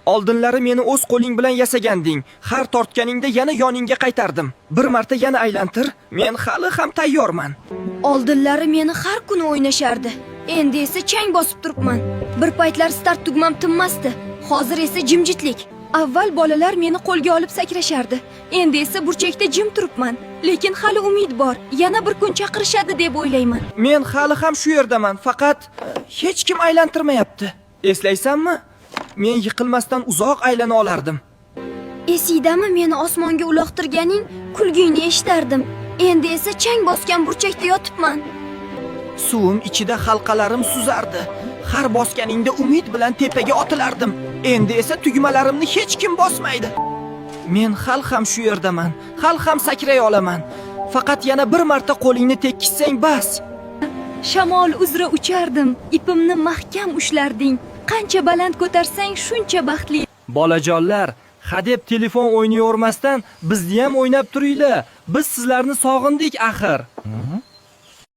Oldinlari meni o'z qo'ling bilan yasaganding. Har tortganingda yana yoningga qaytardim. Bir marta yana aylantir. Men hali ham tayyorman. Oldinlari meni har kuni o'ynashardi. Endi esa chang bosib turibman. Bir paytlar start tugmam tinmasdi. Hozir esa jimjitlik. Avval bolalar meni qo'lga olib sakrashardi. Endi esa burchakda jim turibman. Lekin hali umid bor. Yana bir kun chaqirishadi deb o'ylayman. Men hali ham shu yerdaman, faqat hech kim aylantirmayapti. Eslaysanmi? Men yiqilmasdan uzoq aylana olardim. Esiydami meni osmonga uloqtirganing, kulgingni eshitardim. Endi esa chang bosgan burchakda yotibman. Suvim ichida halqalarim suzardi. Har bosganingda umid bilan tepaga otilardim. Endi esa tugmalarimni hech kim bosmaydi. Men hal ham shu yerdaman. Hal ham sakray olaman. Faqat yana bir marta qo'lingni tekkizsang bas. Shamol uzra uchardim. Ipimni mahkam ushlarding. Qancha baland ko'tarsang shuncha baxtli. Bolajonlar, hadeb telefon o'ynayormasdan bizni ham o'ynab turinglar. Biz sizlarni sog'indik axir.